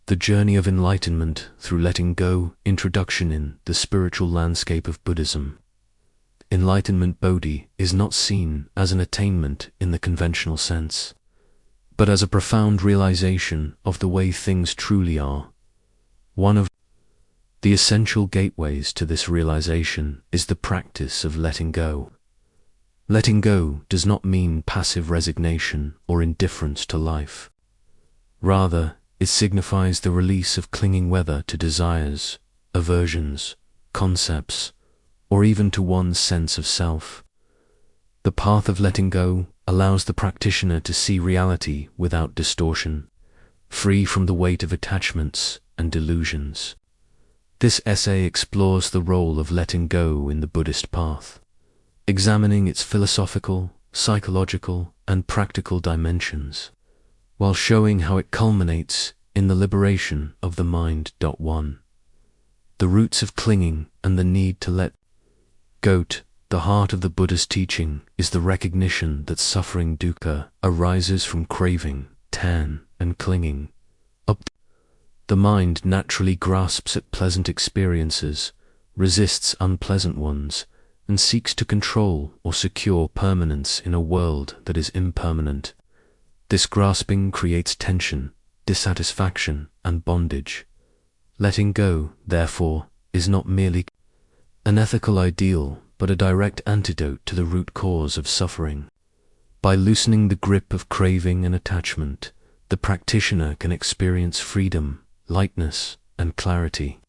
The Journey of Enlightenment Through Letting Go. Introduction. In the spiritual landscape of Buddhism, enlightenment Bodhi is not seen as an attainment in the conventional sense, but as a profound realization of the way things truly are. One of the essential gateways to this realization is the practice of letting go. Letting go does not mean passive resignation or indifference to life. Rather, it signifies the release of clinging, whether to desires, aversions, concepts, or even to one's sense of self. The path of letting go allows the practitioner to see reality without distortion, free from the weight of attachments and delusions. This essay explores the role of letting go in the Buddhist path, examining its philosophical, psychological, and practical dimensions, while showing how it culminates in the liberation of the mind. 1. The roots of clinging and the need to let go. The heart of the Buddha's teaching is the recognition that suffering dukkha arises from craving, tan, and clinging. The mind naturally grasps at pleasant experiences, resists unpleasant ones, and seeks to control or secure permanence in a world that is impermanent. This grasping creates tension, dissatisfaction, and bondage. Letting go, therefore, is not merely an ethical ideal, but a direct antidote to the root cause of suffering. By loosening the grip of craving and attachment, the practitioner can experience freedom, lightness, and clarity.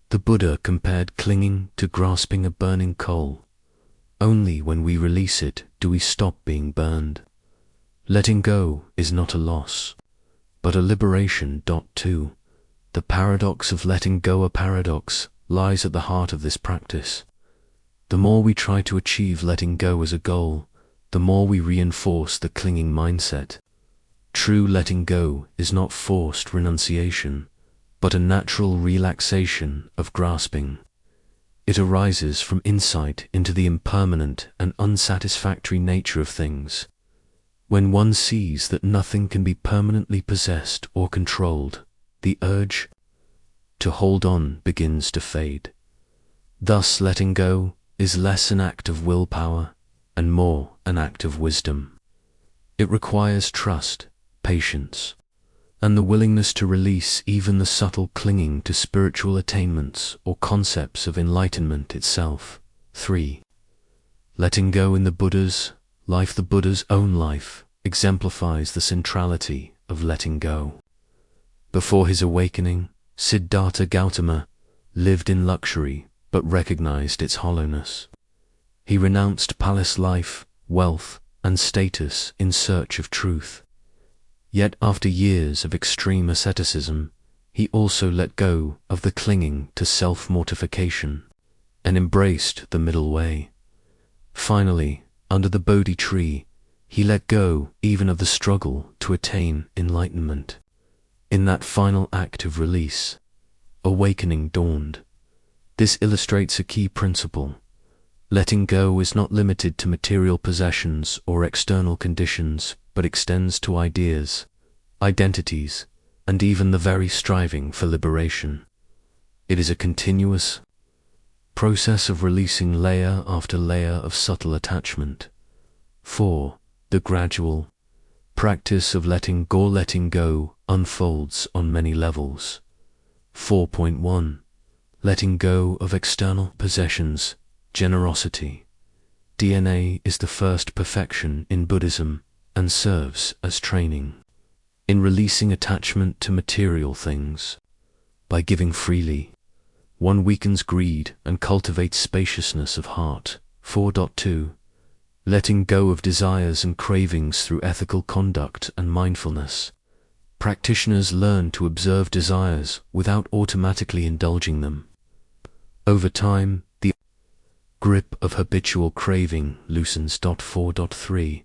The Buddha compared clinging to grasping a burning coal. Only when we release it do we stop being burned. Letting go is not a loss, but a liberation. 2. The paradox of letting go. A paradox lies at the heart of this practice. The more we try to achieve letting go as a goal, the more we reinforce the clinging mindset. True letting go is not forced renunciation, but a natural relaxation of grasping. It arises from insight into the impermanent and unsatisfactory nature of things. When one sees that nothing can be permanently possessed or controlled, the urge to hold on begins to fade. Thus, letting go is less an act of willpower and more an act of wisdom. It requires trust, patience, and the willingness to release even the subtle clinging to spiritual attainments or concepts of enlightenment itself. 3. Letting go in the Buddha's life. The Buddha's own life exemplifies the centrality of letting go. Before his awakening, Siddhartha Gautama lived in luxury but recognized its hollowness. He renounced palace life, wealth, and status in search of truth. Yet after years of extreme asceticism, he also let go of the clinging to self-mortification and embraced the middle way. Finally, under the Bodhi tree, he let go even of the struggle to attain enlightenment. In that final act of release, awakening dawned. This illustrates a key principle. Letting go is not limited to material possessions or external conditions, but extends to ideas, identities, and even the very striving for liberation. It is a continuous process of releasing layer after layer of subtle attachment. 4. The gradual practice of letting go. Letting go unfolds on many levels. 4.1. Letting go of external possessions. Generosity. DNA is the first perfection in Buddhism and serves as training in releasing attachment to material things. By giving freely, one weakens greed and cultivates spaciousness of heart. 4.2. Letting go of desires and cravings through ethical conduct and mindfulness. Practitioners learn to observe desires without automatically indulging them. Over time, the grip of habitual craving loosens. 4.3.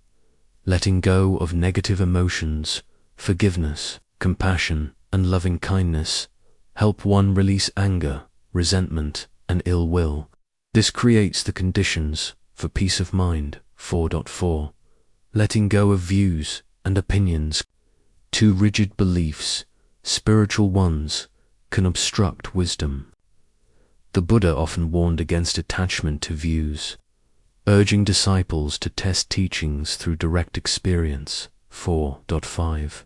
Letting go of negative emotions, forgiveness, compassion, and loving kindness help one release anger, resentment, and ill will. This creates the conditions for peace of mind. 4.4. Letting go of views and opinions. Too rigid beliefs, spiritual ones, can obstruct wisdom. The Buddha often warned against attachment to views, urging disciples to test teachings through direct experience. 4.5.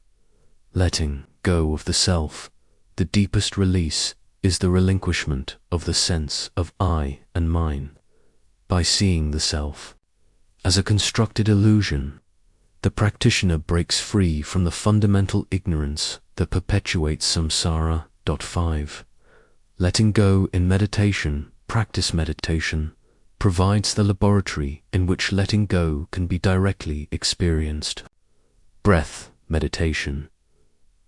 Letting go of the self. The deepest release is the relinquishment of the sense of I and mine. By seeing the self as a constructed illusion, the practitioner breaks free from the fundamental ignorance that perpetuates samsara. 5. Letting go in meditation. Practice meditation provides the laboratory in which letting go can be directly experienced. Breath meditation.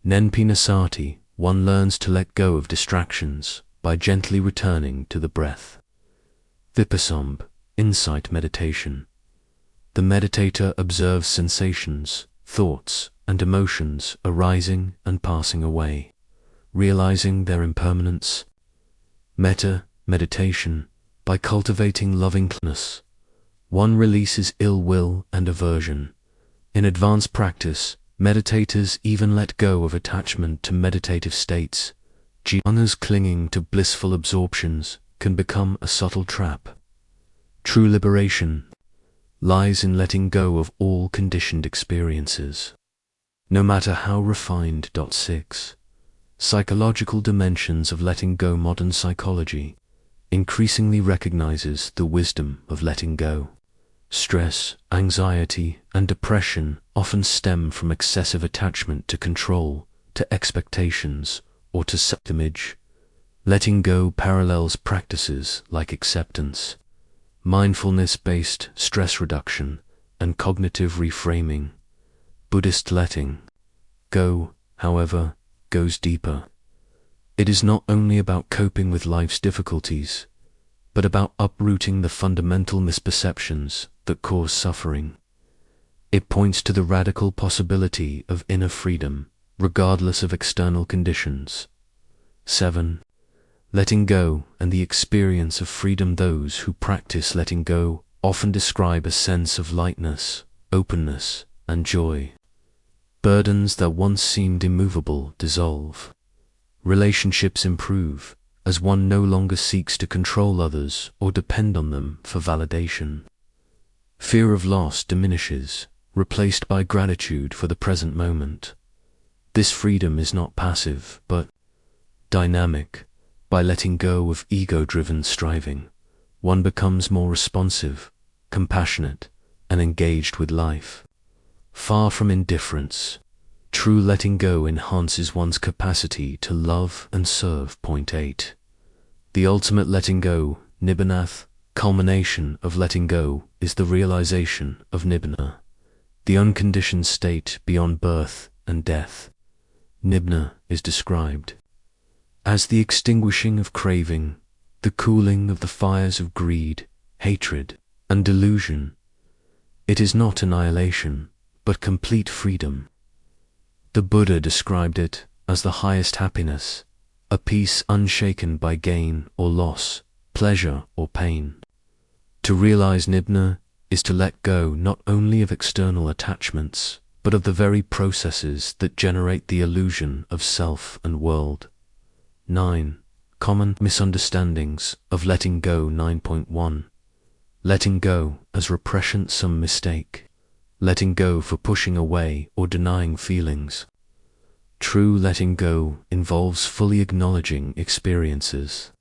Nenpinasati, one learns to let go of distractions by gently returning to the breath. Vipassana, insight meditation. The meditator observes sensations, thoughts, and emotions arising and passing away, realizing their impermanence. Metta meditation. By cultivating loving-kindness, one releases ill will and aversion. In advanced practice, meditators even let go of attachment to meditative states. Jhanas clinging to blissful absorptions can become a subtle trap. True liberation lies in letting go of all conditioned experiences, no matter how refined. 6. Psychological dimensions of letting go. Modern psychology increasingly recognizes the wisdom of letting go. Stress, anxiety, and depression often stem from excessive attachment to control, to expectations, or to self-image. Letting go parallels practices like acceptance, mindfulness-based stress reduction, and cognitive reframing. Buddhist letting go, however, goes deeper. It is not only about coping with life's difficulties, but about uprooting the fundamental misperceptions that cause suffering. It points to the radical possibility of inner freedom, regardless of external conditions. 7. Letting go and the experience of freedom. Those who practice letting go often describe a sense of lightness, openness, and joy. Burdens that once seemed immovable dissolve. Relationships improve as one no longer seeks to control others or depend on them for validation. Fear of loss diminishes, replaced by gratitude for the present moment. This freedom is not passive, but dynamic. By letting go of ego-driven striving, one becomes more responsive, compassionate, and engaged with life. Far from indifference, true letting go enhances one's capacity to love and serve. 8. The ultimate letting go, nibbanath, culmination of letting go, is the realization of nibbana, the unconditioned state beyond birth and death. Nibbana is described as the extinguishing of craving, the cooling of the fires of greed, hatred, and delusion. It is not annihilation, but complete freedom. The Buddha described it as the highest happiness, a peace unshaken by gain or loss, pleasure or pain. To realize nibbana is to let go not only of external attachments, but of the very processes that generate the illusion of self and world. 9. Common misunderstandings of letting go. 9.1. Letting go as repression. Some mistake letting go for pushing away or denying feelings. True letting go involves fully acknowledging experiences,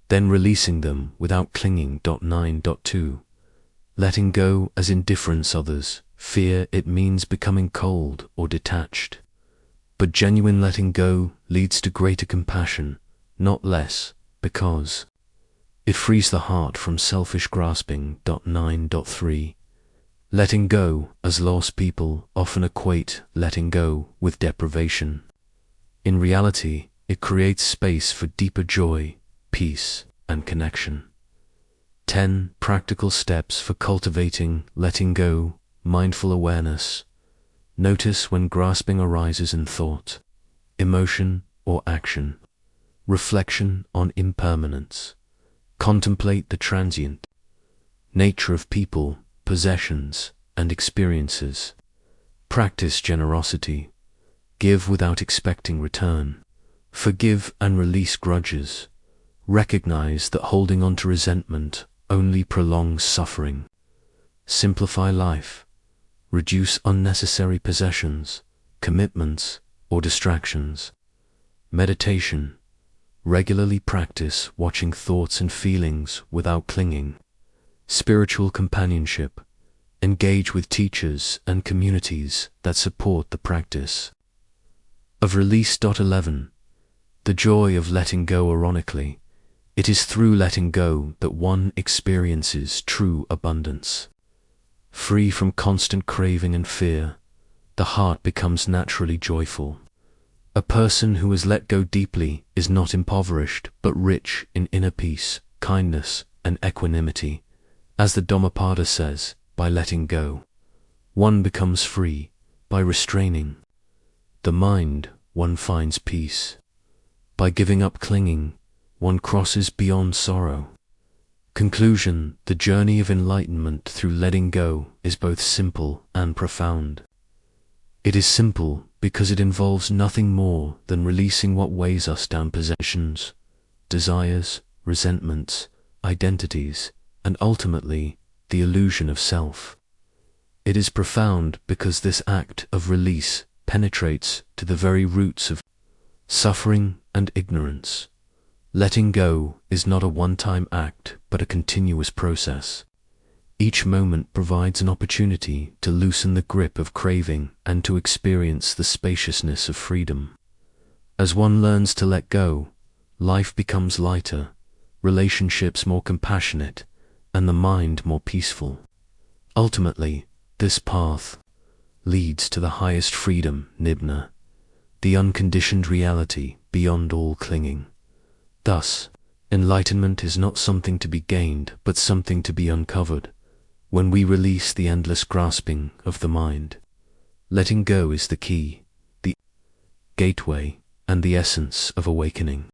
then releasing them without clinging. 9.2. Letting go as indifference. Others fear it means becoming cold or detached. But genuine letting go leads to greater compassion, not less, because it frees the heart from selfish grasping. 9.3. Letting go as lost people often equate letting go with deprivation. In reality, it creates space for deeper joy, peace, and connection. 10 practical steps for cultivating letting go. Mindful awareness. Notice when grasping arises in thought, emotion, or action. Reflection on impermanence. Contemplate the transient nature of people, possessions, and experiences. Practice generosity. Give without expecting return. Forgive and release grudges. Recognize that holding on to resentment only prolongs suffering. Simplify life. Reduce unnecessary possessions, commitments, or distractions. Meditation. Regularly practice watching thoughts and feelings without clinging. Spiritual companionship. Engage with teachers and communities that support the practice. Of release. 11. The joy of letting go. Ironically, it is through letting go that one experiences true abundance. Free from constant craving and fear, the heart becomes naturally joyful. A person who has let go deeply is not impoverished but rich in inner peace, kindness, and equanimity. As the Dhammapada says, by letting go, one becomes free. By restraining the mind, one finds peace. By giving up clinging, one crosses beyond sorrow. Conclusion: the journey of enlightenment through letting go is both simple and profound. It is simple because it involves nothing more than releasing what weighs us down: possessions, desires, resentments, identities, and ultimately, the illusion of self. It is profound because this act of release penetrates to the very roots of suffering and ignorance. Letting go is not a one-time act, but a continuous process. Each moment provides an opportunity to loosen the grip of craving and to experience the spaciousness of freedom. As one learns to let go, life becomes lighter, relationships more compassionate, and the mind more peaceful. Ultimately, this path leads to the highest freedom, nibbana, the unconditioned reality beyond all clinging. Thus, enlightenment is not something to be gained, but something to be uncovered. When we release the endless grasping of the mind, letting go is the key, the gateway, and the essence of awakening.